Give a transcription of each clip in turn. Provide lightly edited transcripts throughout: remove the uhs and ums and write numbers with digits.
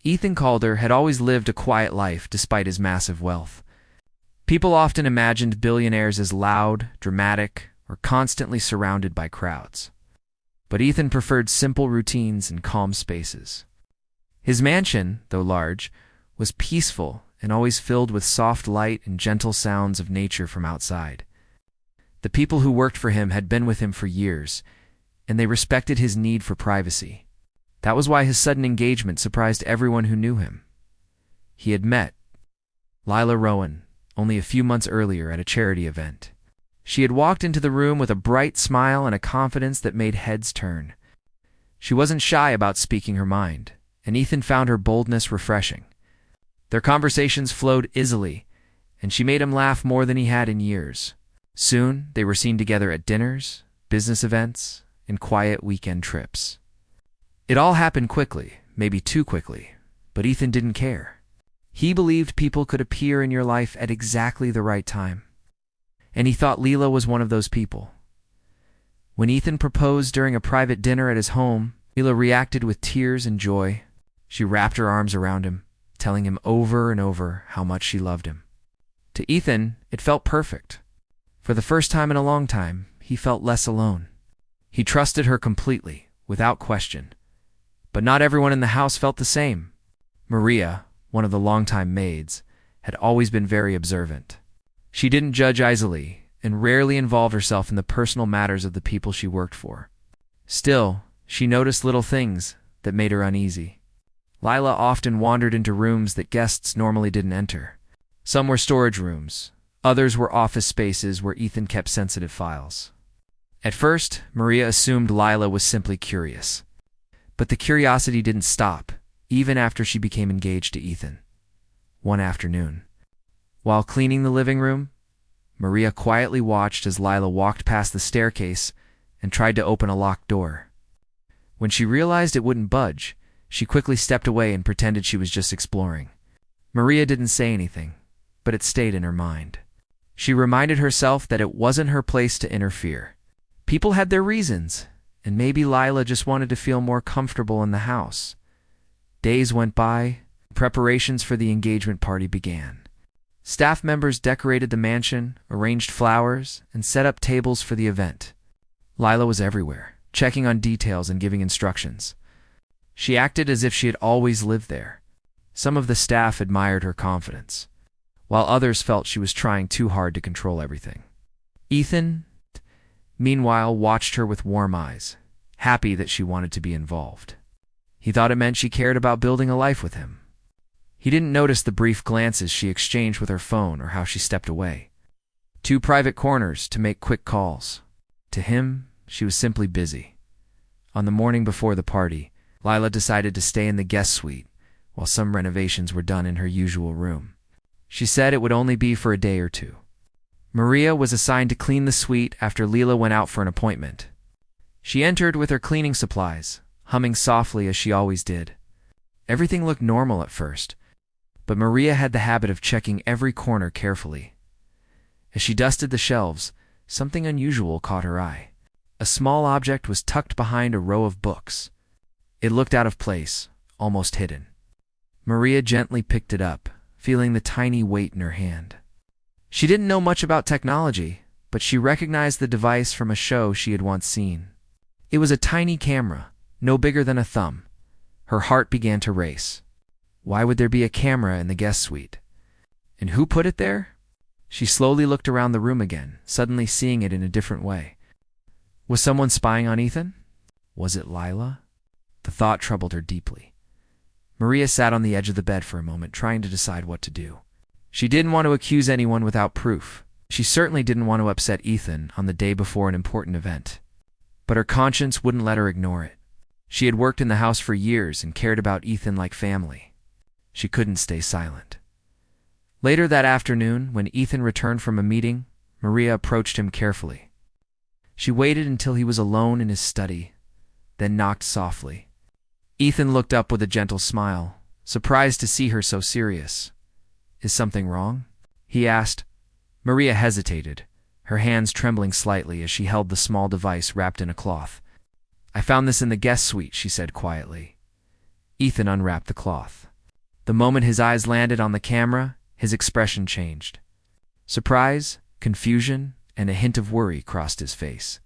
Ethan Calder had always lived a quiet life despite his massive wealth. People often imagined billionaires as loud, dramatic, or constantly surrounded by crowds. But Ethan preferred simple routines and calm spaces. His mansion, though large, was peaceful and always filled with soft light and gentle sounds of nature from outside. The people who worked for him had been with him for years, and they respected his need for privacy. That was why his sudden engagement surprised everyone who knew him. He had met Lila Rowan only a few months earlier at a charity event. She had walked into the room with a bright smile and a confidence that made heads turn. She wasn't shy about speaking her mind, and Ethan found her boldness refreshing. Their conversations flowed easily, and she made him laugh more than he had in years. Soon, they were seen together at dinners, business events, and quiet weekend trips. It all happened quickly, maybe too quickly, but Ethan didn't care. He believed people could appear in your life at exactly the right time. And he thought Lila was one of those people. When Ethan proposed during a private dinner at his home, Lila reacted with tears and joy. She wrapped her arms around him, telling him over and over how much she loved him. To Ethan, it felt perfect. For the first time in a long time, he felt less alone. He trusted her completely, without question. But not everyone in the house felt the same. Maria, one of the longtime maids, had always been very observant. She didn't judge easily and rarely involved herself in the personal matters of the people she worked for. Still, she noticed little things that made her uneasy. Lila often wandered into rooms that guests normally didn't enter. Some were storage rooms, others were office spaces where Ethan kept sensitive files. At first, Maria assumed Lila was simply curious. But the curiosity didn't stop, even after she became engaged to Ethan. One afternoon, while cleaning the living room, Maria quietly watched as Lila walked past the staircase and tried to open a locked door. When she realized it wouldn't budge, she quickly stepped away and pretended she was just exploring. Maria didn't say anything, but it stayed in her mind. She reminded herself that it wasn't her place to interfere. People had their reasons, and maybe Lila just wanted to feel more comfortable in the house. Days went by, preparations for the engagement party began. Staff members decorated the mansion, arranged flowers, and set up tables for the event. Lila was everywhere, checking on details and giving instructions. She acted as if she had always lived there. Some of the staff admired her confidence, while others felt she was trying too hard to control everything. Ethan, meanwhile, watched her with warm eyes, happy that she wanted to be involved. He thought it meant she cared about building a life with him. He didn't notice the brief glances she exchanged with her phone or how she stepped away. 2 private corners to make quick calls. To him, she was simply busy. On the morning before the party, Lila decided to stay in the guest suite while some renovations were done in her usual room. She said it would only be for a day or 2. Maria was assigned to clean the suite after Lila went out for an appointment. She entered with her cleaning supplies, humming softly as she always did. Everything looked normal at first, but Maria had the habit of checking every corner carefully. As she dusted the shelves, something unusual caught her eye. A small object was tucked behind a row of books. It looked out of place, almost hidden. Maria gently picked it up, feeling the tiny weight in her hand. She didn't know much about technology, but she recognized the device from a show she had once seen. It was a tiny camera, no bigger than a thumb. Her heart began to race. Why would there be a camera in the guest suite? And who put it there? She slowly looked around the room again, suddenly seeing it in a different way. Was someone spying on Ethan? Was it Lila? The thought troubled her deeply. Maria sat on the edge of the bed for a moment, trying to decide what to do. She didn't want to accuse anyone without proof. She certainly didn't want to upset Ethan on the day before an important event. But her conscience wouldn't let her ignore it. She had worked in the house for years and cared about Ethan like family. She couldn't stay silent. Later that afternoon, when Ethan returned from a meeting, Maria approached him carefully. She waited until he was alone in his study, then knocked softly. Ethan looked up with a gentle smile, surprised to see her so serious. "Is something wrong?" he asked. Maria hesitated, her hands trembling slightly as she held the small device wrapped in a cloth. "I found this in the guest suite," she said quietly. Ethan unwrapped the cloth. The moment his eyes landed on the camera, his expression changed. Surprise, confusion, and a hint of worry crossed his face.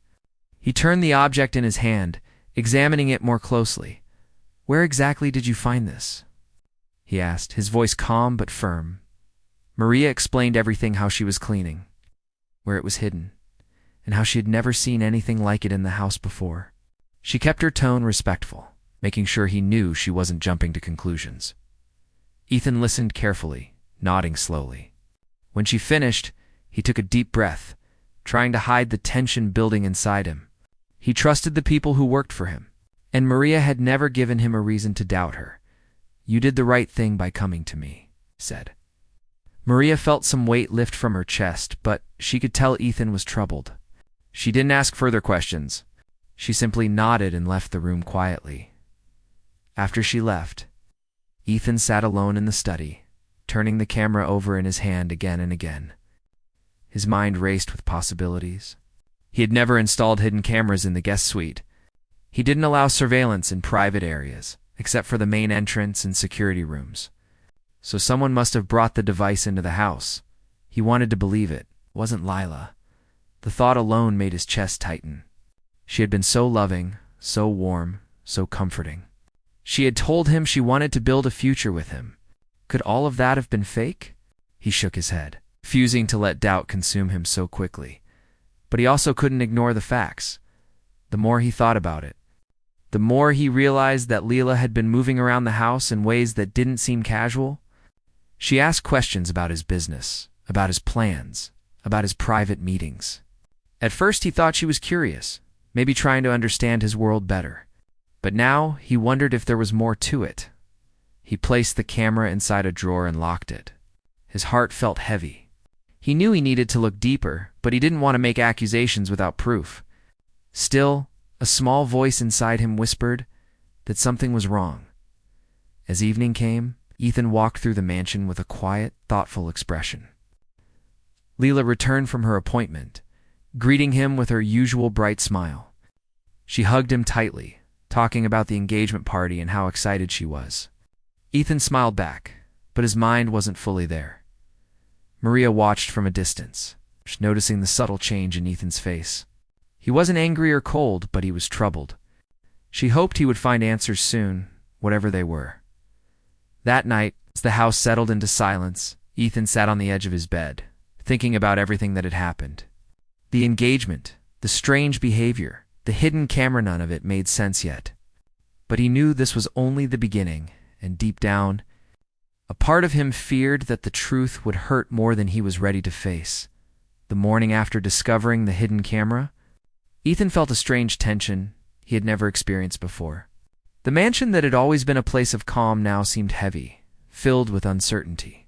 He turned the object in his hand, examining it more closely. "Where exactly did you find this?" he asked, his voice calm but firm. Maria explained everything: how she was cleaning, where it was hidden, and how she had never seen anything like it in the house before. She kept her tone respectful, making sure he knew she wasn't jumping to conclusions. Ethan listened carefully, nodding slowly. When she finished, he took a deep breath, trying to hide the tension building inside him. He trusted the people who worked for him, and Maria had never given him a reason to doubt her. "You did the right thing by coming to me," he said. Maria felt some weight lift from her chest, but she could tell Ethan was troubled. She didn't ask further questions. She simply nodded and left the room quietly. After she left, Ethan sat alone in the study, turning the camera over in his hand again and again. His mind raced with possibilities. He had never installed hidden cameras in the guest suite. He didn't allow surveillance in private areas, except for the main entrance and security rooms. So someone must have brought the device into the house. He wanted to believe it wasn't Lila. The thought alone made his chest tighten. She had been so loving, so warm, so comforting. She had told him she wanted to build a future with him. Could all of that have been fake? He shook his head, refusing to let doubt consume him so quickly. But he also couldn't ignore the facts. The more he thought about it, the more he realized that Leela had been moving around the house in ways that didn't seem casual. She asked questions about his business, about his plans, about his private meetings. At first he thought she was curious, maybe trying to understand his world better. But now he wondered if there was more to it. He placed the camera inside a drawer and locked it. His heart felt heavy. He knew he needed to look deeper, but he didn't want to make accusations without proof. Still, a small voice inside him whispered that something was wrong. As evening came, Ethan walked through the mansion with a quiet, thoughtful expression. Leela returned from her appointment, greeting him with her usual bright smile. She hugged him tightly, talking about the engagement party and how excited she was. Ethan smiled back, but his mind wasn't fully there. Maria watched from a distance, noticing the subtle change in Ethan's face. He wasn't angry or cold, but he was troubled. She hoped he would find answers soon, whatever they were. That night, as the house settled into silence, Ethan sat on the edge of his bed, thinking about everything that had happened. The engagement, the strange behavior, the hidden camera, none of it made sense yet. But he knew this was only the beginning, and deep down, a part of him feared that the truth would hurt more than he was ready to face. The morning after discovering the hidden camera, Ethan felt a strange tension he had never experienced before. The mansion that had always been a place of calm now seemed heavy, filled with uncertainty.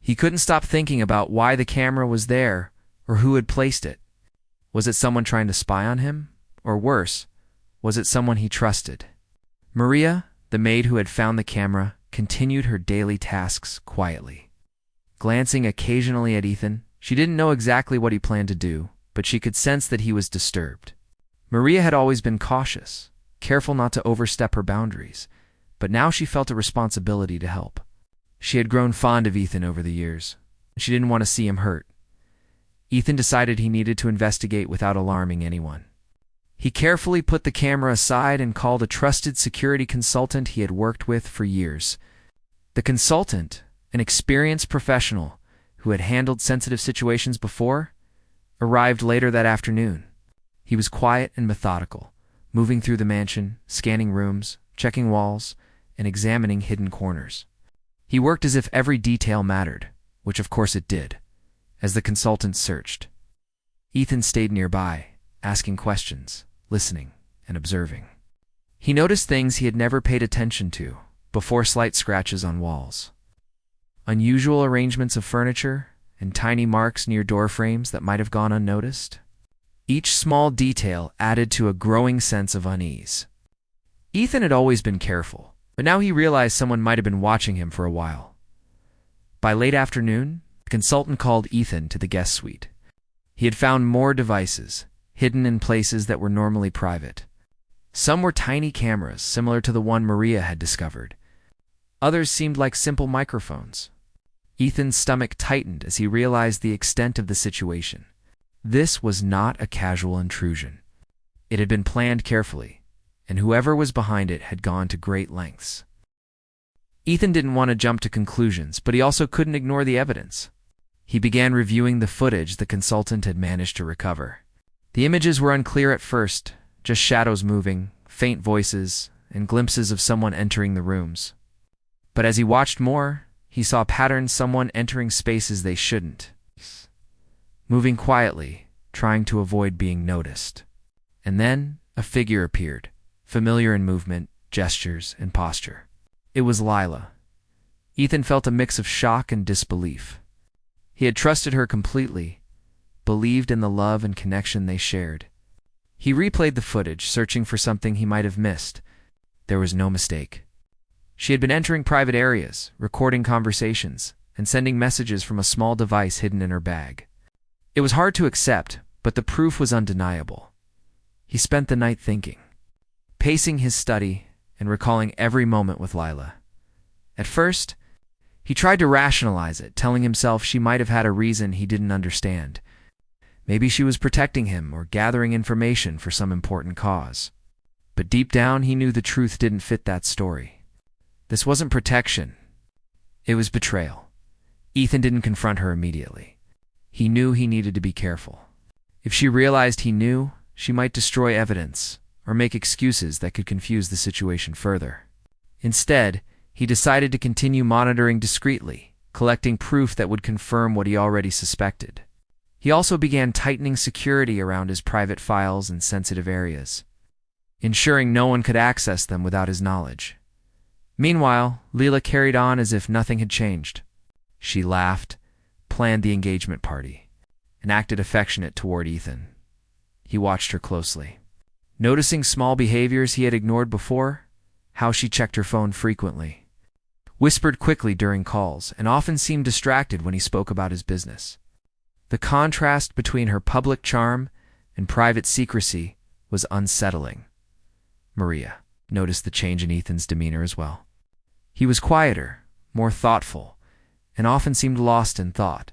He couldn't stop thinking about why the camera was there or who had placed it. Was it someone trying to spy on him? Or worse, was it someone he trusted? Maria, the maid who had found the camera, continued her daily tasks quietly. Glancing occasionally at Ethan, she didn't know exactly what he planned to do, but she could sense that he was disturbed. Maria had always been cautious, careful not to overstep her boundaries, but now she felt a responsibility to help. She had grown fond of Ethan over the years. She didn't want to see him hurt. Ethan decided he needed to investigate without alarming anyone. He carefully put the camera aside and called a trusted security consultant he had worked with for years. The consultant, an experienced professional who had handled sensitive situations before, arrived later that afternoon. He was quiet and methodical, moving through the mansion, scanning rooms, checking walls, and examining hidden corners. He worked as if every detail mattered, which of course it did, as the consultant searched. Ethan stayed nearby, asking questions, listening, and observing. He noticed things he had never paid attention to before: slight scratches on walls, unusual arrangements of furniture, and tiny marks near door frames that might have gone unnoticed. Each small detail added to a growing sense of unease. Ethan had always been careful, but now he realized someone might have been watching him for a while. By late afternoon, the consultant called Ethan to the guest suite. He had found more devices, hidden in places that were normally private. Some were tiny cameras, similar to the one Maria had discovered. Others seemed like simple microphones. Ethan's stomach tightened as he realized the extent of the situation. This was not a casual intrusion. It had been planned carefully, and whoever was behind it had gone to great lengths. Ethan didn't want to jump to conclusions, but he also couldn't ignore the evidence. He began reviewing the footage the consultant had managed to recover. The images were unclear at first, just shadows moving, faint voices, and glimpses of someone entering the rooms. But as he watched more, he saw patterns: someone entering spaces they shouldn't, moving quietly, trying to avoid being noticed. And then a figure appeared, familiar in movement, gestures, and posture. It was Lila. Ethan felt a mix of shock and disbelief. He had trusted her completely, believed in the love and connection they shared. He replayed the footage, searching for something he might have missed. There was no mistake. She had been entering private areas, recording conversations, and sending messages from a small device hidden in her bag. It was hard to accept, but the proof was undeniable. He spent the night thinking, pacing his study and recalling every moment with Lila. At first, he tried to rationalize it, telling himself she might have had a reason he didn't understand. Maybe she was protecting him or gathering information for some important cause. But deep down, he knew the truth didn't fit that story. This wasn't protection. It was betrayal. Ethan didn't confront her immediately. He knew he needed to be careful. If she realized he knew, she might destroy evidence or make excuses that could confuse the situation further. Instead, he decided to continue monitoring discreetly, collecting proof that would confirm what he already suspected. He also began tightening security around his private files and sensitive areas, ensuring no one could access them without his knowledge. Meanwhile, Lila carried on as if nothing had changed. She laughed, planned the engagement party, and acted affectionate toward Ethan. He watched her closely, noticing small behaviors he had ignored before: how she checked her phone frequently, whispered quickly during calls, and often seemed distracted when he spoke about his business. The contrast between her public charm and private secrecy was unsettling. Maria noticed the change in Ethan's demeanor as well. He was quieter, more thoughtful, and often seemed lost in thought.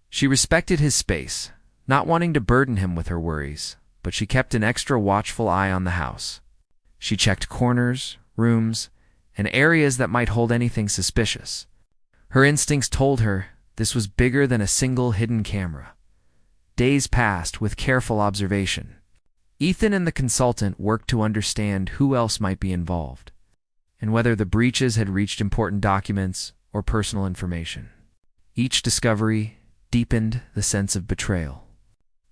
She respected his space, not wanting to burden him with her worries, but she kept an extra watchful eye on the house. She checked corners, rooms, and areas that might hold anything suspicious. Her instincts told her this was bigger than a single hidden camera. Days passed with careful observation. Ethan and the consultant worked to understand who else might be involved, and whether the breaches had reached important documents or personal information. Each discovery deepened the sense of betrayal.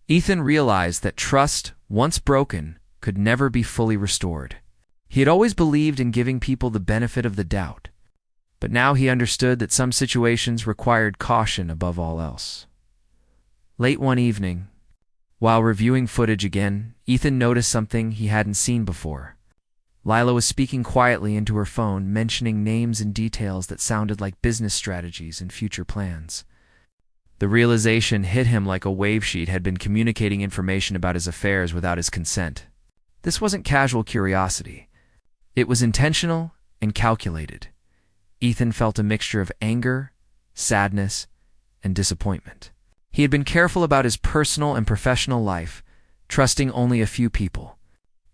Ethan realized that trust, once broken, could never be fully restored. He had always believed in giving people the benefit of the doubt, but now he understood that some situations required caution above all else. Late one evening, while reviewing footage again, Ethan noticed something he hadn't seen before. Lila was speaking quietly into her phone, mentioning names and details that sounded like business strategies and future plans. The realization hit him like a wave sheet had been communicating information about his affairs without his consent. This wasn't casual curiosity. It was intentional and calculated. Ethan felt a mixture of anger, sadness, and disappointment. He had been careful about his personal and professional life, trusting only a few people.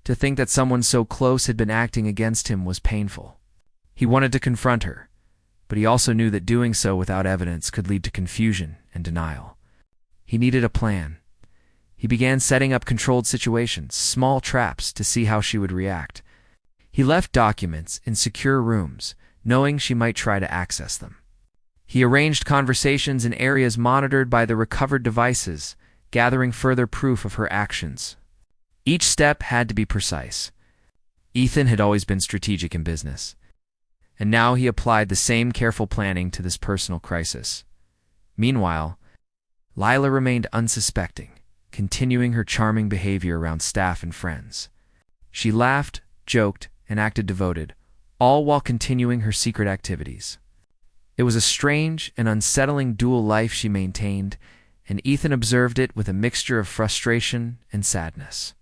To think that someone so close had been acting against him was painful. He wanted to confront her, but he also knew that doing so without evidence could lead to confusion and denial. He needed a plan. He began setting up controlled situations, small traps, to see how she would react. He left documents in secure rooms, knowing she might try to access them. He arranged conversations in areas monitored by the recovered devices, gathering further proof of her actions. Each step had to be precise. Ethan had always been strategic in business, and now he applied the same careful planning to this personal crisis. Meanwhile, Lila remained unsuspecting, continuing her charming behavior around staff and friends. She laughed, joked, and acted devoted, all while continuing her secret activities. It was a strange and unsettling dual life she maintained, and Ethan observed it with a mixture of frustration and sadness.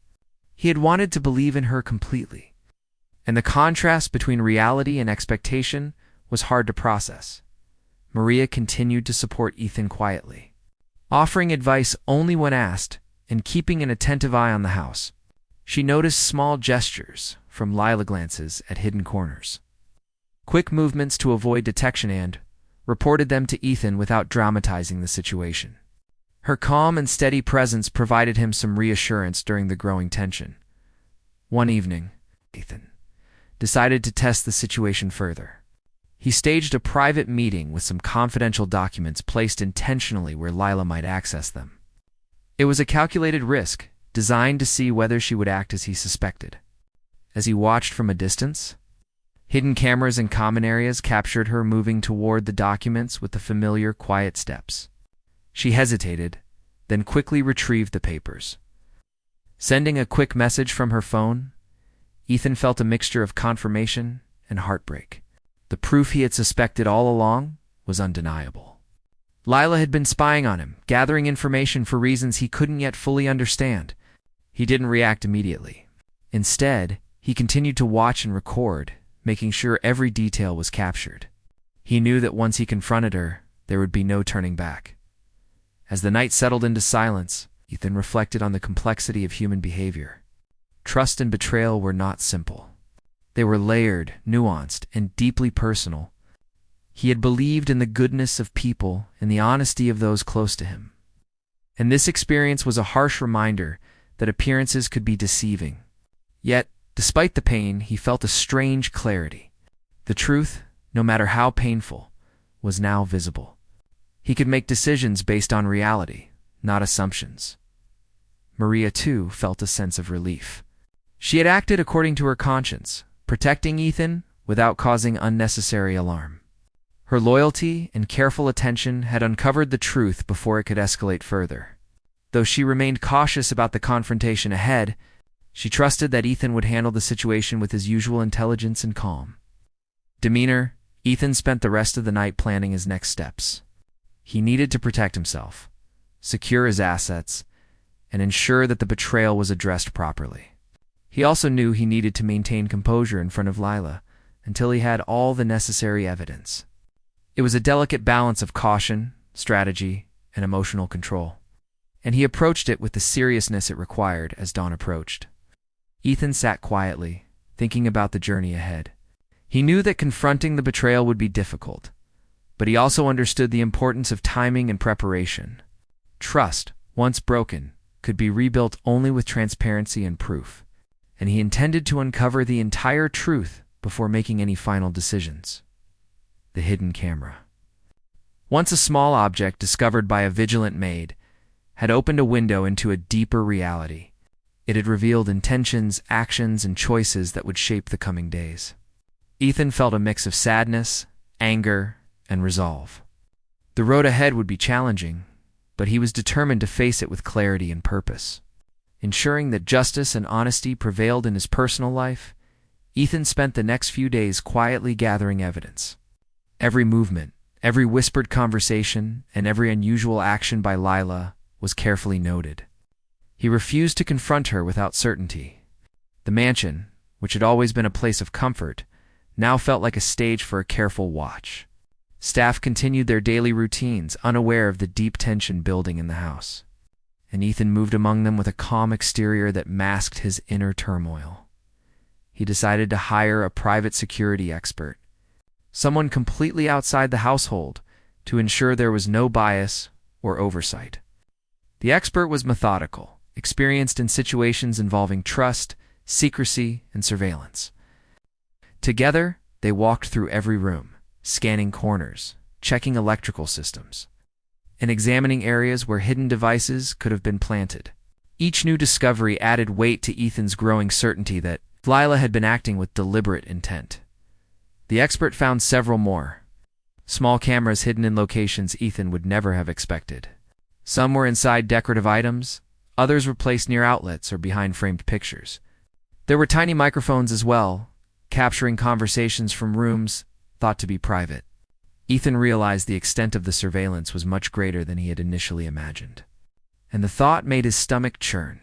He had wanted to believe in her completely, and the contrast between reality and expectation was hard to process. Maria continued to support Ethan quietly, offering advice only when asked and keeping an attentive eye on the house. She noticed small gestures, from Lila glances at hidden corners, quick movements to avoid detection, and reported them to Ethan without dramatizing the situation. Her calm and steady presence provided him some reassurance during the growing tension. One evening, Ethan decided to test the situation further. He staged a private meeting with some confidential documents placed intentionally where Lila might access them. It was a calculated risk, designed to see whether she would act as he suspected. As he watched from a distance, hidden cameras in common areas captured her moving toward the documents with the familiar, quiet steps. She hesitated, then quickly retrieved the papers. Sending a quick message from her phone, Ethan felt a mixture of confirmation and heartbreak. The proof he had suspected all along was undeniable. Lila had been spying on him, gathering information for reasons he couldn't yet fully understand. He didn't react immediately. Instead, he continued to watch and record, making sure every detail was captured. He knew that once he confronted her, there would be no turning back. As the night settled into silence, Ethan reflected on the complexity of human behavior. Trust and betrayal were not simple. They were layered, nuanced, and deeply personal. He had believed in the goodness of people and the honesty of those close to him. And this experience was a harsh reminder that appearances could be deceiving. Yet, despite the pain, he felt a strange clarity. The truth, no matter how painful, was now visible. He could make decisions based on reality, not assumptions. Maria, too, felt a sense of relief. She had acted according to her conscience, protecting Ethan without causing unnecessary alarm. Her loyalty and careful attention had uncovered the truth before it could escalate further. Though she remained cautious about the confrontation ahead, she trusted that Ethan would handle the situation with his usual intelligence and calm demeanor. Ethan spent the rest of the night planning his next steps. He needed to protect himself, secure his assets, and ensure that the betrayal was addressed properly. He also knew he needed to maintain composure in front of Lila until he had all the necessary evidence. It was a delicate balance of caution, strategy, and emotional control, and he approached it with the seriousness it required as dawn approached. Ethan sat quietly, thinking about the journey ahead. He knew that confronting the betrayal would be difficult, but he also understood the importance of timing and preparation. Trust, once broken, could be rebuilt only with transparency and proof, and he intended to uncover the entire truth before making any final decisions. The hidden camera. Once a small object discovered by a vigilant maid, had opened a window into a deeper reality. It had revealed intentions, actions, and choices that would shape the coming days. Ethan felt a mix of sadness, anger, and resolve. The road ahead would be challenging, but he was determined to face it with clarity and purpose. Ensuring that justice and honesty prevailed in his personal life, Ethan spent the next few days quietly gathering evidence. Every movement, every whispered conversation, and every unusual action by Lila was carefully noted. He refused to confront her without certainty. The mansion, which had always been a place of comfort, now felt like a stage for a careful watch. Staff continued their daily routines, unaware of the deep tension building in the house, and Ethan moved among them with a calm exterior that masked his inner turmoil. He decided to hire a private security expert, someone completely outside the household, to ensure there was no bias or oversight. The expert was methodical, experienced in situations involving trust, secrecy, and surveillance. Together, they walked through every room, scanning corners, checking electrical systems, and examining areas where hidden devices could have been planted. Each new discovery added weight to Ethan's growing certainty that Lila had been acting with deliberate intent. The expert found several more. Small cameras hidden in locations Ethan would never have expected. Some were inside decorative items, others were placed near outlets or behind framed pictures. There were tiny microphones as well, capturing conversations from rooms thought to be private. Ethan realized the extent of the surveillance was much greater than he had initially imagined, and the thought made his stomach churn.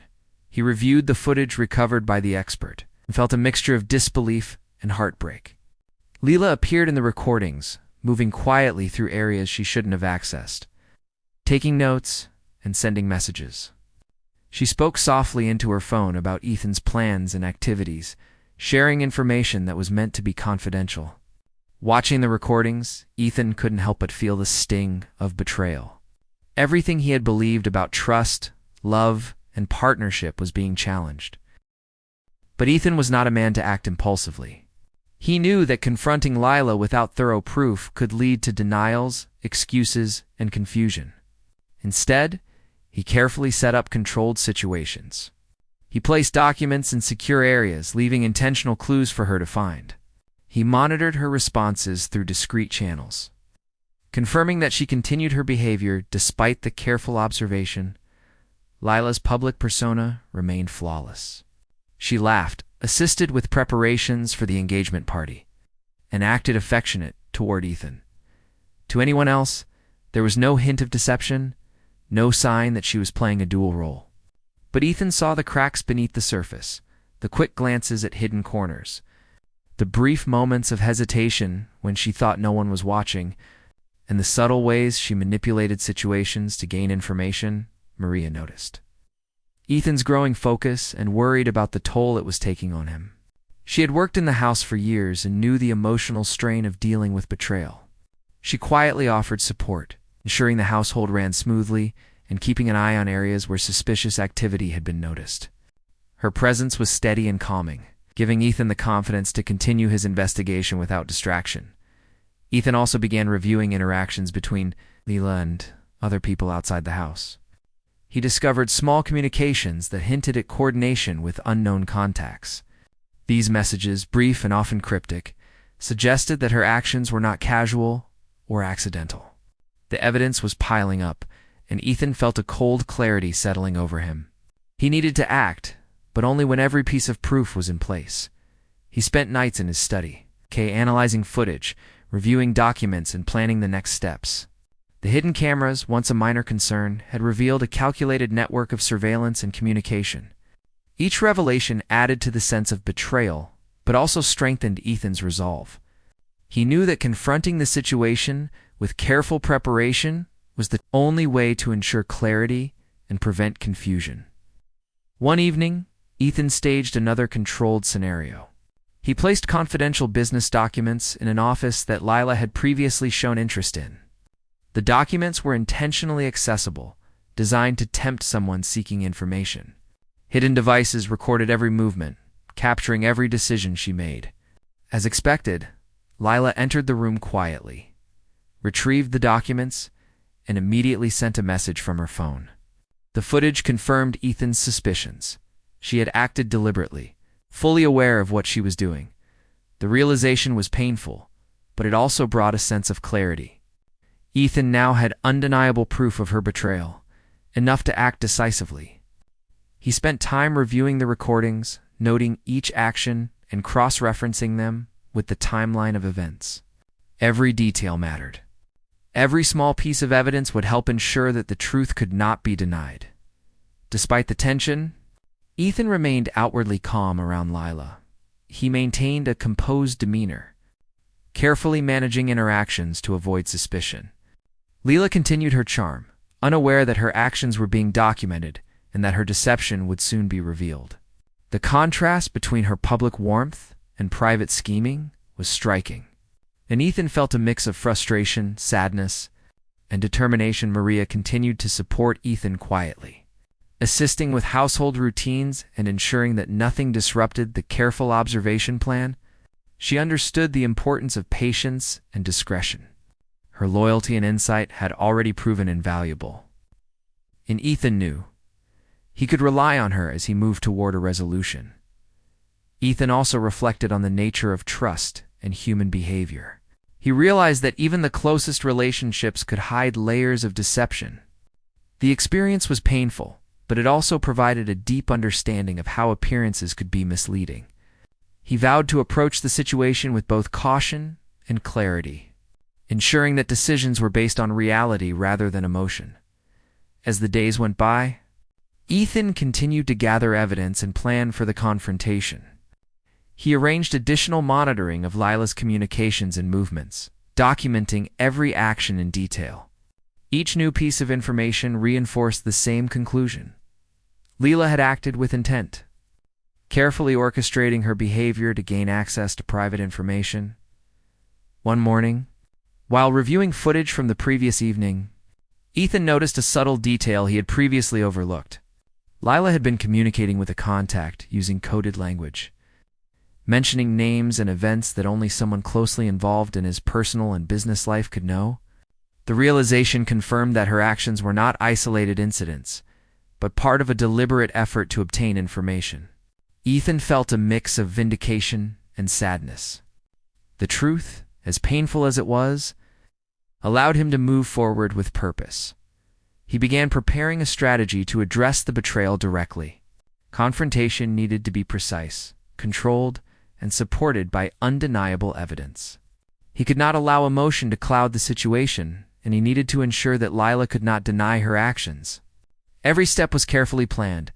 He reviewed the footage recovered by the expert and felt a mixture of disbelief and heartbreak. Leela appeared in the recordings, moving quietly through areas she shouldn't have accessed, taking notes and sending messages. She spoke softly into her phone about Ethan's plans and activities, sharing information that was meant to be confidential. Watching the recordings, Ethan couldn't help but feel the sting of betrayal. Everything he had believed about trust, love, and partnership was being challenged. But Ethan was not a man to act impulsively. He knew that confronting Lila without thorough proof could lead to denials, excuses, and confusion. Instead, he carefully set up controlled situations. He placed documents in secure areas, leaving intentional clues for her to find. He monitored her responses through discreet channels. Confirming that she continued her behavior despite the careful observation, Lila's public persona remained flawless. She laughed, assisted with preparations for the engagement party, and acted affectionate toward Ethan. To anyone else, there was no hint of deception, no sign that she was playing a dual role. But Ethan saw the cracks beneath the surface, the quick glances at hidden corners, the brief moments of hesitation when she thought no one was watching, and the subtle ways she manipulated situations to gain information. Maria noticed Ethan's growing focus and worried about the toll it was taking on him. She had worked in the house for years and knew the emotional strain of dealing with betrayal. She quietly offered support, ensuring the household ran smoothly and keeping an eye on areas where suspicious activity had been noticed. Her presence was steady and calming, giving Ethan the confidence to continue his investigation without distraction. Ethan also began reviewing interactions between Leela and other people outside the house. He discovered small communications that hinted at coordination with unknown contacts. These messages, brief and often cryptic, suggested that her actions were not casual or accidental. The evidence was piling up, and Ethan felt a cold clarity settling over him. He needed to act, but only when every piece of proof was in place. He spent nights in his study, analyzing footage, reviewing documents, and planning the next steps. The hidden cameras, once a minor concern, had revealed a calculated network of surveillance and communication. Each revelation added to the sense of betrayal, but also strengthened Ethan's resolve. He knew that confronting the situation with careful preparation was the only way to ensure clarity and prevent confusion. One evening, Ethan staged another controlled scenario. He placed confidential business documents in an office that Lila had previously shown interest in. The documents were intentionally accessible, designed to tempt someone seeking information. Hidden devices recorded every movement, capturing every decision she made. As expected, Lila entered the room quietly, retrieved the documents, and immediately sent a message from her phone. The footage confirmed Ethan's suspicions. She had acted deliberately, fully aware of what she was doing. The realization was painful, but it also brought a sense of clarity. Ethan now had undeniable proof of her betrayal, enough to act decisively. He spent time reviewing the recordings, noting each action and cross-referencing them with the timeline of events. Every detail mattered. Every small piece of evidence would help ensure that the truth could not be denied. Despite the tension, Ethan remained outwardly calm around Lila. He maintained a composed demeanor, carefully managing interactions to avoid suspicion. Leela continued her charm, unaware that her actions were being documented and that her deception would soon be revealed. The contrast between her public warmth and private scheming was striking, and Ethan felt a mix of frustration, sadness, and determination. Maria continued to support Ethan quietly, assisting with household routines and ensuring that nothing disrupted the careful observation plan. She understood the importance of patience and discretion. Her loyalty and insight had already proven invaluable. And Ethan knew he could rely on her as he moved toward a resolution. Ethan also reflected on the nature of trust and human behavior. He realized that even the closest relationships could hide layers of deception. The experience was painful, but it also provided a deep understanding of how appearances could be misleading. He vowed to approach the situation with both caution and clarity, ensuring that decisions were based on reality rather than emotion. As the days went by, Ethan continued to gather evidence and plan for the confrontation. He arranged additional monitoring of Lila's communications and movements, documenting every action in detail. Each new piece of information reinforced the same conclusion. Lila had acted with intent, carefully orchestrating her behavior to gain access to private information. One morning, while reviewing footage from the previous evening, Ethan noticed a subtle detail he had previously overlooked. Lila had been communicating with a contact using coded language, mentioning names and events that only someone closely involved in his personal and business life could know. The realization confirmed that her actions were not isolated incidents, but part of a deliberate effort to obtain information. Ethan felt a mix of vindication and sadness. The truth, as painful as it was, allowed him to move forward with purpose. He began preparing a strategy to address the betrayal directly. Confrontation needed to be precise, controlled, and supported by undeniable evidence. He could not allow emotion to cloud the situation, and he needed to ensure that Lila could not deny her actions. Every step was carefully planned,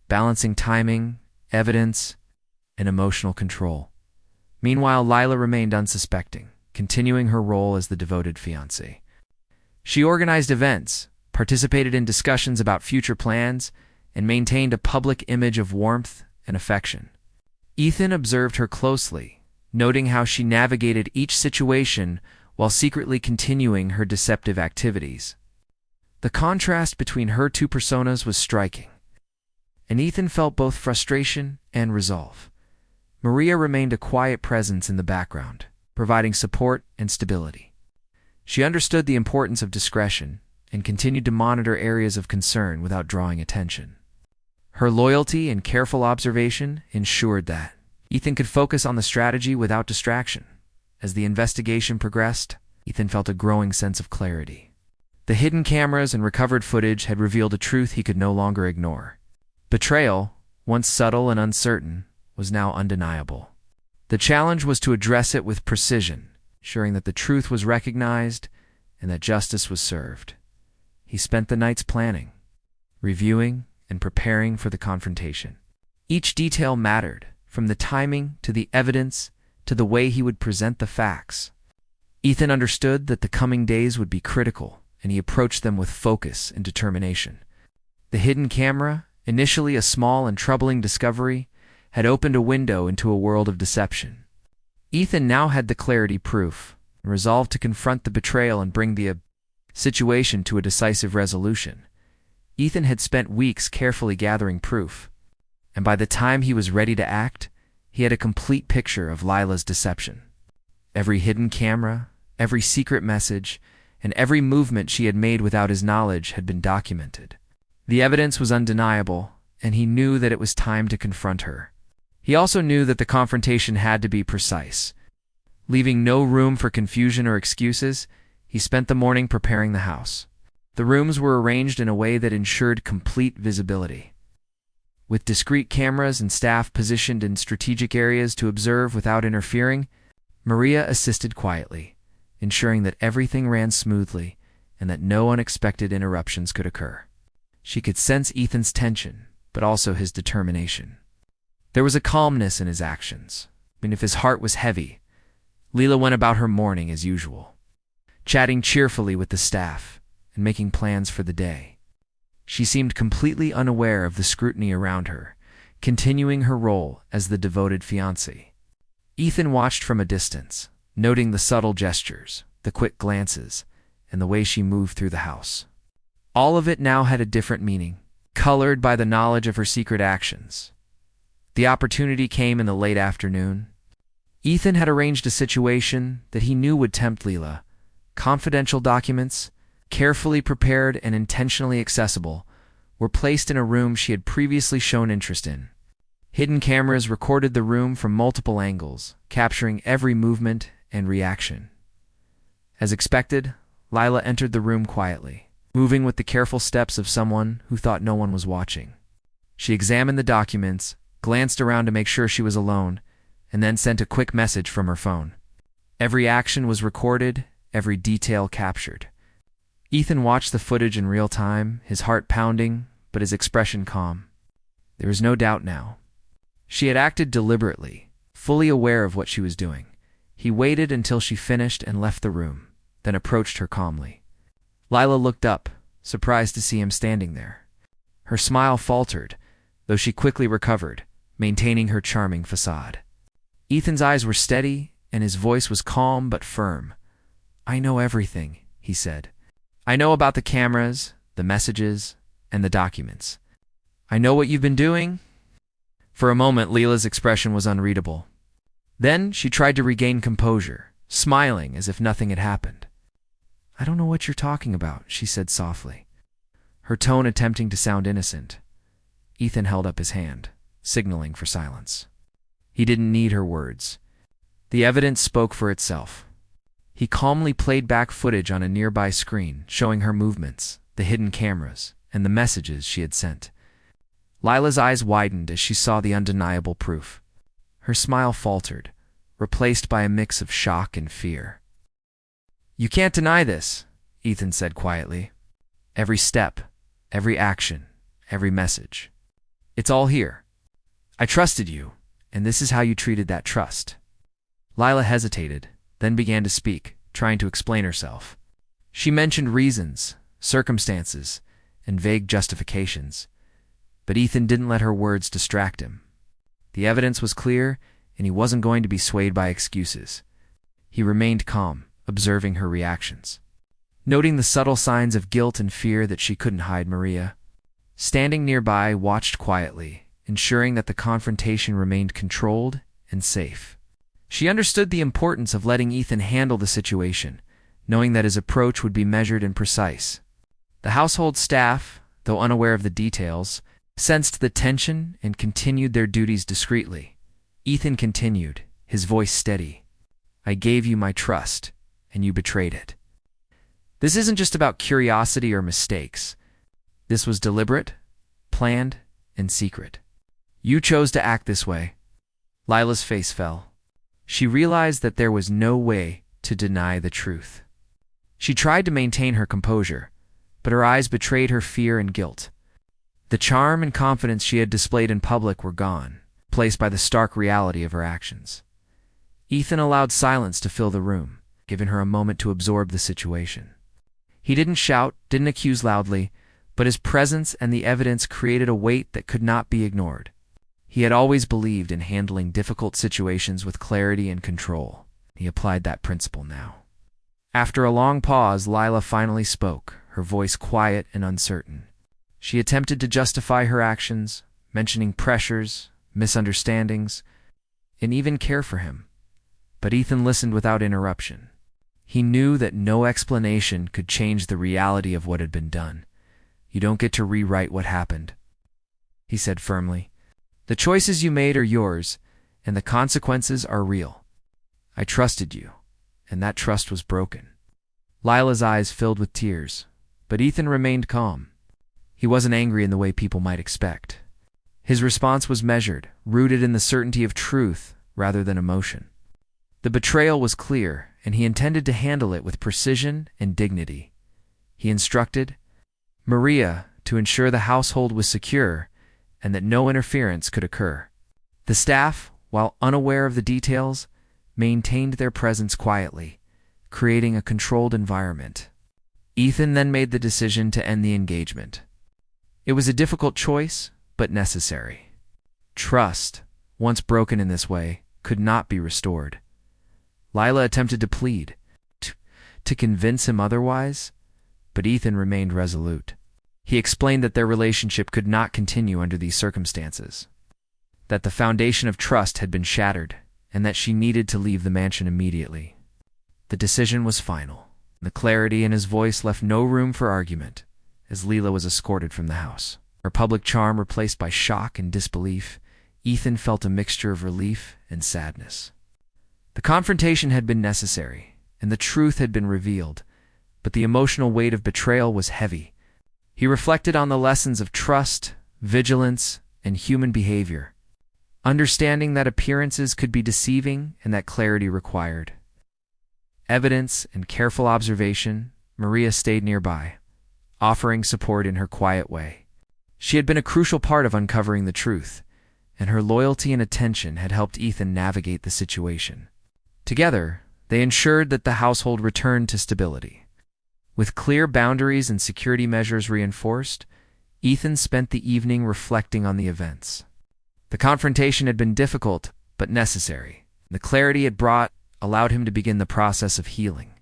balancing timing, evidence, and emotional control. Meanwhile, Lila remained unsuspecting, continuing her role as the devoted fiancée. She organized events, participated in discussions about future plans, and maintained a public image of warmth and affection. Ethan observed her closely, noting how she navigated each situation while secretly continuing her deceptive activities. The contrast between her two personas was striking, and Ethan felt both frustration and resolve. Maria remained a quiet presence in the background, providing support and stability. She understood the importance of discretion and continued to monitor areas of concern without drawing attention. Her loyalty and careful observation ensured that Ethan could focus on the strategy without distraction. As the investigation progressed, Ethan felt a growing sense of clarity. The hidden cameras and recovered footage had revealed a truth he could no longer ignore. Betrayal, once subtle and uncertain, was now undeniable. The challenge was to address it with precision, ensuring that the truth was recognized and that justice was served. He spent the nights planning, reviewing, and preparing for the confrontation. Each detail mattered, from the timing to the evidence to the way he would present the facts. Ethan understood that the coming days would be critical, and he approached them with focus and determination. The hidden camera, initially a small and troubling discovery, had opened a window into a world of deception. Ethan now had the clarity proof, and resolved to confront the betrayal and bring the situation to a decisive resolution. Ethan had spent weeks carefully gathering proof, and by the time he was ready to act, he had a complete picture of Lila's deception. Every hidden camera, every secret message, and every movement she had made without his knowledge had been documented. The evidence was undeniable, and he knew that it was time to confront her. He also knew that the confrontation had to be precise. Leaving no room for confusion or excuses, he spent the morning preparing the house. The rooms were arranged in a way that ensured complete visibility. With discreet cameras and staff positioned in strategic areas to observe without interfering, Maria assisted quietly, ensuring that everything ran smoothly and that no unexpected interruptions could occur. She could sense Ethan's tension, but also his determination. There was a calmness in his actions, and if his heart was heavy, Lila went about her morning as usual, chatting cheerfully with the staff and making plans for the day. She seemed completely unaware of the scrutiny around her, continuing her role as the devoted fiancée. Ethan watched from a distance, noting the subtle gestures, the quick glances, and the way she moved through the house. All of it now had a different meaning, colored by the knowledge of her secret actions. The opportunity came in the late afternoon. Ethan had arranged a situation that he knew would tempt Lila. Confidential documents, carefully prepared and intentionally accessible, were placed in a room she had previously shown interest in. Hidden cameras recorded the room from multiple angles, capturing every movement and reaction. As expected, Lila entered the room quietly, moving with the careful steps of someone who thought no one was watching. She examined the documents, glanced around to make sure she was alone, and then sent a quick message from her phone. Every action was recorded, every detail captured. Ethan watched the footage in real time, his heart pounding, but his expression calm. There was no doubt now. She had acted deliberately, fully aware of what she was doing. He waited until she finished and left the room, then approached her calmly. Lila looked up, surprised to see him standing there. Her smile faltered, though she quickly recovered, maintaining her charming facade. Ethan's eyes were steady, and his voice was calm but firm. "I know everything," he said. "I know about the cameras, the messages, and the documents. I know what you've been doing." For a moment, Lila's expression was unreadable. Then she tried to regain composure, smiling as if nothing had happened. "I don't know what you're talking about," she said softly, her tone attempting to sound innocent. Ethan held up his hand, signaling for silence. He didn't need her words. The evidence spoke for itself. He calmly played back footage on a nearby screen, showing her movements, the hidden cameras, and the messages she had sent. Lila's eyes widened as she saw the undeniable proof. Her smile faltered, replaced by a mix of shock and fear. "You can't deny this," Ethan said quietly. "Every step, every action, every message. It's all here. I trusted you, and this is how you treated that trust." Lila hesitated, then began to speak, trying to explain herself. She mentioned reasons, circumstances, and vague justifications, but Ethan didn't let her words distract him. The evidence was clear, and he wasn't going to be swayed by excuses. He remained calm, observing her reactions, noting the subtle signs of guilt and fear that she couldn't hide. Maria, standing nearby, watched quietly, ensuring that the confrontation remained controlled and safe. She understood the importance of letting Ethan handle the situation, knowing that his approach would be measured and precise. The household staff, though unaware of the details, sensed the tension and continued their duties discreetly. Ethan continued, his voice steady. "I gave you my trust, and you betrayed it. This isn't just about curiosity or mistakes. This was deliberate, planned, and secret. You chose to act this way." Lila's face fell. She realized that there was no way to deny the truth. She tried to maintain her composure, but her eyes betrayed her fear and guilt. The charm and confidence she had displayed in public were gone, replaced by the stark reality of her actions. Ethan allowed silence to fill the room, giving her a moment to absorb the situation. He didn't shout, didn't accuse loudly, but his presence and the evidence created a weight that could not be ignored. He had always believed in handling difficult situations with clarity and control. He applied that principle now. After a long pause, Lila finally spoke, her voice quiet and uncertain. She attempted to justify her actions, mentioning pressures, misunderstandings, and even care for him. But Ethan listened without interruption. He knew that no explanation could change the reality of what had been done. "You don't get to rewrite what happened," he said firmly. "The choices you made are yours, and the consequences are real. I trusted you, and that trust was broken." Lila's eyes filled with tears, but Ethan remained calm. He wasn't angry in the way people might expect. His response was measured, rooted in the certainty of truth rather than emotion. The betrayal was clear, and he intended to handle it with precision and dignity. He instructed Maria to ensure the household was secure and that no interference could occur. The staff, while unaware of the details, maintained their presence quietly, creating a controlled environment. Ethan then made the decision to end the engagement. It was a difficult choice, but necessary. Trust, once broken in this way, could not be restored. Lila attempted to plead, to convince him otherwise, but Ethan remained resolute. He explained that their relationship could not continue under these circumstances, that the foundation of trust had been shattered, and that she needed to leave the mansion immediately. The decision was final. The clarity in his voice left no room for argument, as Lila was escorted from the house. Her public charm replaced by shock and disbelief, Ethan felt a mixture of relief and sadness. The confrontation had been necessary, and the truth had been revealed, but the emotional weight of betrayal was heavy. He reflected on the lessons of trust, vigilance, and human behavior, understanding that appearances could be deceiving and that clarity required evidence and careful observation. Maria stayed nearby, offering support in her quiet way. She had been a crucial part of uncovering the truth, and her loyalty and attention had helped Ethan navigate the situation. Together, they ensured that the household returned to stability. With clear boundaries and security measures reinforced, Ethan spent the evening reflecting on the events. The confrontation had been difficult, but necessary. The clarity it brought allowed him to begin the process of healing.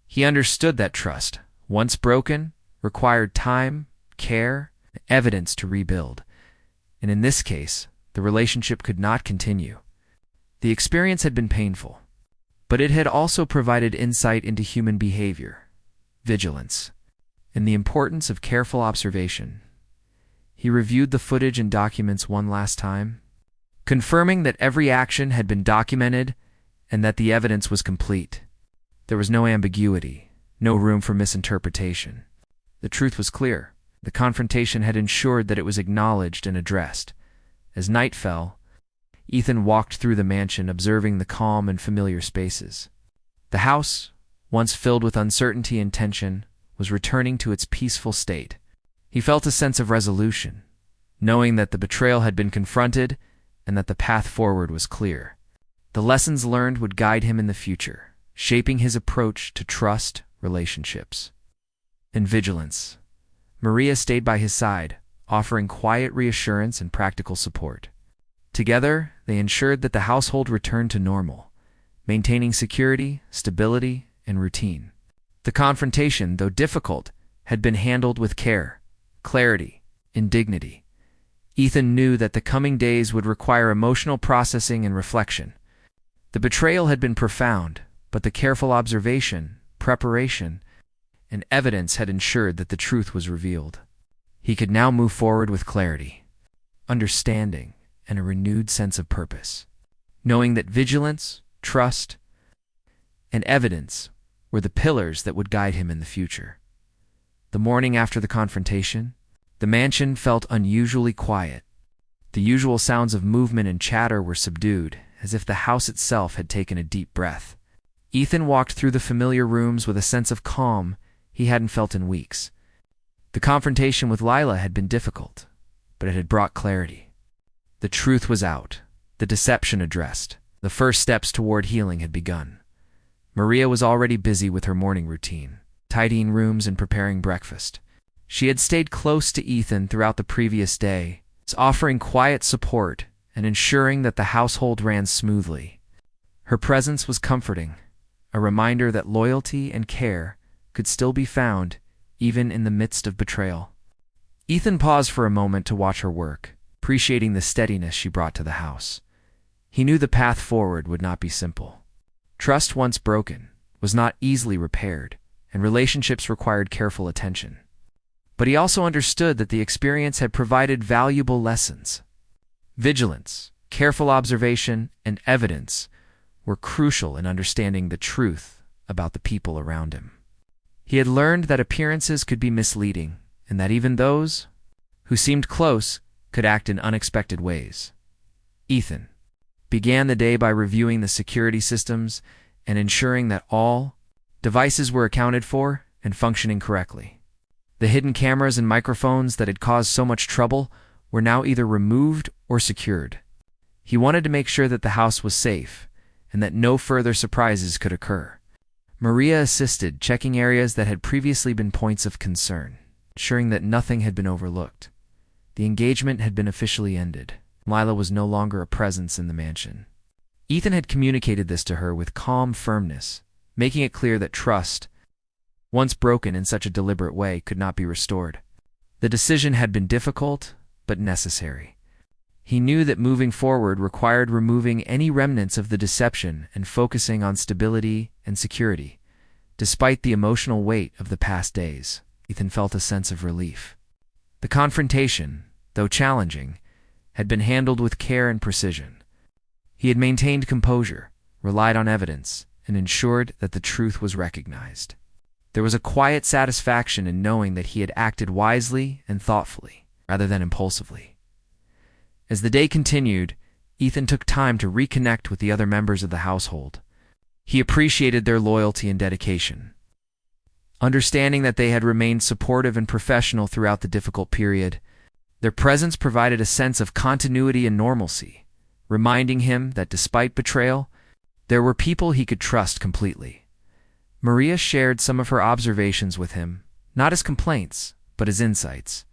He understood that trust, once broken, required time, care, and evidence to rebuild. And in this case, the relationship could not continue. The experience had been painful, but it had also provided insight into human behavior, vigilance, and the importance of careful observation. He reviewed the footage and documents one last time, confirming that every action had been documented and that the evidence was complete. There was no ambiguity, no room for misinterpretation. The truth was clear. The confrontation had ensured that it was acknowledged and addressed. As night fell, Ethan walked through the mansion, observing the calm and familiar spaces. The house, once filled with uncertainty and tension, was returning to its peaceful state. He felt a sense of resolution, knowing that the betrayal had been confronted and that the path forward was clear. The lessons learned would guide him in the future, shaping his approach to trust, relationships, and vigilance. Maria stayed by his side, offering quiet reassurance and practical support. Together, they ensured that the household returned to normal, maintaining security, stability, and routine. The confrontation, though difficult, had been handled with care, clarity, and dignity. Ethan knew that the coming days would require emotional processing and reflection. The betrayal had been profound, but the careful observation, preparation, and evidence had ensured that the truth was revealed. He could now move forward with clarity, understanding, and a renewed sense of purpose, knowing that vigilance, trust, and evidence were the pillars that would guide him in the future. The morning after the confrontation, the mansion felt unusually quiet. The usual sounds of movement and chatter were subdued, as if the house itself had taken a deep breath. Ethan walked through the familiar rooms with a sense of calm he hadn't felt in weeks. The confrontation with Lila had been difficult, but it had brought clarity. The truth was out, the deception addressed. The first steps toward healing had begun. Maria was already busy with her morning routine, tidying rooms and preparing breakfast. She had stayed close to Ethan throughout the previous day, offering quiet support and ensuring that the household ran smoothly. Her presence was comforting, a reminder that loyalty and care could still be found even in the midst of betrayal. Ethan paused for a moment to watch her work, appreciating the steadiness she brought to the house. He knew the path forward would not be simple. Trust, once broken, was not easily repaired, and relationships required careful attention. But he also understood that the experience had provided valuable lessons. Vigilance, careful observation, and evidence were crucial in understanding the truth about the people around him. He had learned that appearances could be misleading, and that even those who seemed close could act in unexpected ways. Ethan began the day by reviewing the security systems and ensuring that all devices were accounted for and functioning correctly. The hidden cameras and microphones that had caused so much trouble were now either removed or secured. He wanted to make sure that the house was safe and that no further surprises could occur. Maria assisted, checking areas that had previously been points of concern, ensuring that nothing had been overlooked. The engagement had been officially ended. Lila was no longer a presence in the mansion. Ethan had communicated this to her with calm firmness, making it clear that trust, once broken in such a deliberate way, could not be restored. The decision had been difficult, but necessary. He knew that moving forward required removing any remnants of the deception and focusing on stability and security. Despite the emotional weight of the past days, Ethan felt a sense of relief. The confrontation, though challenging, had been handled with care and precision. He had maintained composure, relied on evidence, and ensured that the truth was recognized. There was a quiet satisfaction in knowing that he had acted wisely and thoughtfully, rather than impulsively. As the day continued, Ethan took time to reconnect with the other members of the household. He appreciated their loyalty and dedication. Understanding that they had remained supportive and professional throughout the difficult period, Their presence provided a sense of continuity and normalcy, reminding him that despite betrayal, there were people he could trust completely. Maria shared some of her observations with him, not as complaints, but as insights.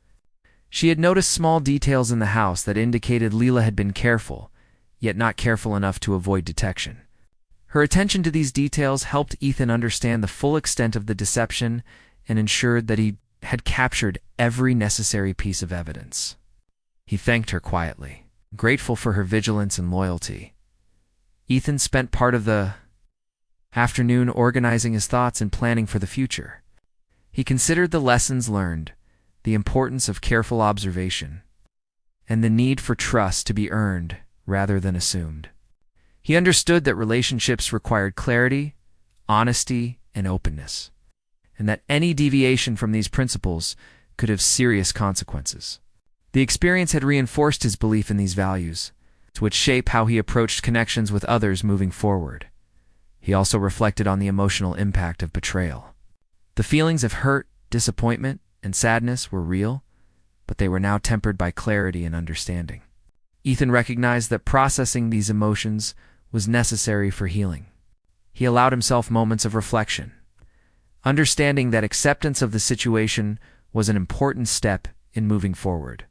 She had noticed small details in the house that indicated Leela had been careful, yet not careful enough to avoid detection. Her attention to these details helped Ethan understand the full extent of the deception and ensured that he had captured every necessary piece of evidence. He thanked her quietly, grateful for her vigilance and loyalty. Ethan spent part of the afternoon organizing his thoughts and planning for the future. He considered the lessons learned, the importance of careful observation, and the need for trust to be earned rather than assumed. He understood that relationships required clarity, honesty, and openness, and that any deviation from these principles could have serious consequences. The experience had reinforced his belief in these values, which shape how he approached connections with others moving forward. He also reflected on the emotional impact of betrayal. The feelings of hurt, disappointment, and sadness were real, but they were now tempered by clarity and understanding. Ethan recognized that processing these emotions was necessary for healing. He allowed himself moments of reflection, understanding that acceptance of the situation was an important step in moving forward.